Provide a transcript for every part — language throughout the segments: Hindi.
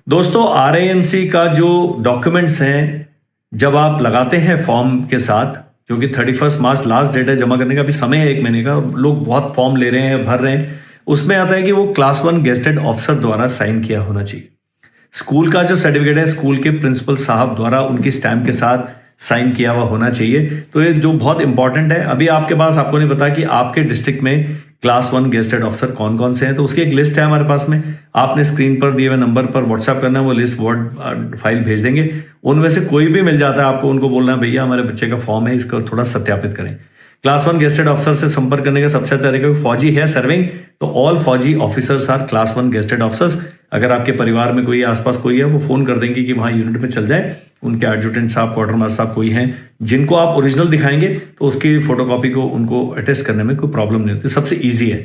दोस्तों आरआईएमसी का जो डॉक्यूमेंट्स हैं जब आप लगाते हैं फॉर्म के साथ, क्योंकि 31 मार्च लास्ट डेट है जमा करने का, अभी समय है 1 महीने का, लोग बहुत फॉर्म ले रहे हैं, भर रहे हैं। उसमें आता है कि वो क्लास 1 गेस्टेड ऑफिसर द्वारा साइन किया होना चाहिए। स्कूल का जो सर्टिफिकेट है स्कूल के प्रिंसिपल साहब द्वारा उनकी स्टैम्प के साथ साइन किया हुआ होना चाहिए। तो ये जो बहुत इंपॉर्टेंट है। अभी आपके पास, आपको नहीं पता कि आपके डिस्ट्रिक्ट में क्लास 1 गेस्टेड ऑफिसर कौन कौन से हैं, तो उसकी एक लिस्ट है हमारे पास में। आपने स्क्रीन पर दिए हुए नंबर पर व्हाट्सएप करना है, वो लिस्ट वर्ड फाइल भेज देंगे। उनमें से कोई भी मिल जाता है आपको, उनको बोलना है भैया हमारे बच्चे का फॉर्म है, इसको थोड़ा सत्यापित करें। क्लास 1 गेस्टेड ऑफिसर से संपर्क करने का सबसे अच्छा तरीका, फौजी है सर्विंग, तो ऑल फौजी officers are class 1 gazetted officers. अगर आपके परिवार में कोई आसपास कोई है, वो फोन कर देंगे कि वहां यूनिट में चल जाए। उनके एडजुटेंट साहब, क्वार्टर मास्टर साहब कोई हैं जिनको आप ओरिजिनल दिखाएंगे तो उसकी फोटोकॉपी को उनको अटेस्ट करने में कोई प्रॉब्लम नहीं होती, सबसे ईजी है।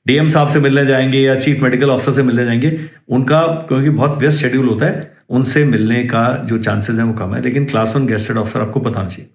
डीएम साहब से मिलने जाएंगे या चीफ मेडिकल ऑफिसर से मिलने जाएंगे, उनका क्योंकि बहुत व्यस्त शेड्यूल होता है, उनसे मिलने का जो चांसेस हैं वो कम है। लेकिन क्लास 1 गेस्टेड ऑफिसर आपको पता होना चाहिए।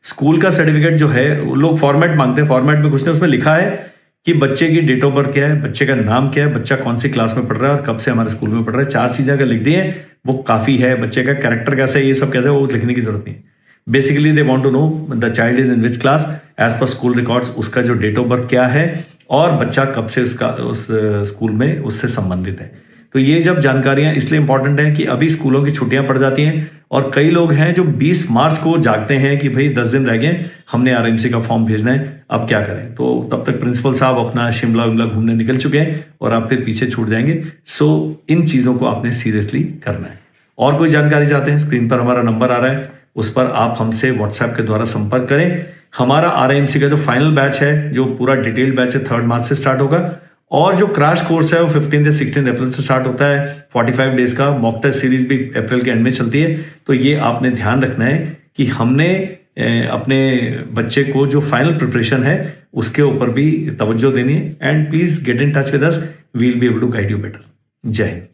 स्कूल का सर्टिफिकेट जो है, लोग फॉर्मेट मांगते हैं, फॉर्मेट में कुछ नहीं, उसमें लिखा है कि बच्चे की डेट ऑफ बर्थ क्या है, बच्चे का नाम क्या है, बच्चा कौन सी क्लास में पढ़ रहा है और कब से हमारे स्कूल में पढ़ रहा है। 4 चीजें अगर लिख दी हैं वो काफी है। बच्चे का कैरेक्टर कैसा है, ये सब कैसा है, वो लिखने की जरूरत नहीं है। Basically they want to know the child is in which class age पर स्कूल रिकॉर्ड्स, उसका जो डेट ऑफ बर्थ क्या है और बच्चा कब से उस स्कूल में उससे संबंधित है। तो ये जब जानकारियां इसलिए इंपॉर्टेंट है कि अभी स्कूलों की छुट्टियां पड़ जाती हैं और कई लोग हैं जो 20 मार्च को जागते हैं कि भाई 10 दिन रह गए, हमने आरएमसी का फॉर्म भेजना है, अब क्या करें। तो तब तक प्रिंसिपल साहब अपना शिमला विमला घूमने निकल चुके हैं और आप फिर पीछे छूट जाएंगे। सो इन चीज़ों को आपने सीरियसली करना है। और कोई जानकारी चाहते हैं, स्क्रीन पर हमारा नंबर आ रहा है, उस पर आप हमसे व्हाट्सएप के द्वारा संपर्क करें। हमारा आरआईएमसी का जो फाइनल बैच है, जो पूरा डिटेल्ड बैच है, 3 मार्च से स्टार्ट होगा और जो क्रैश कोर्स है वो 15 से 16 अप्रैल से स्टार्ट होता है। 45 डेज का मॉक टेस्ट सीरीज भी अप्रैल के एंड में चलती है। तो ये आपने ध्यान रखना है कि हमने अपने बच्चे को जो फाइनल प्रिपरेशन है उसके ऊपर भी तवज्जो देनी है। And please get in touch with us, we will be able to guide you better. Jai Hind.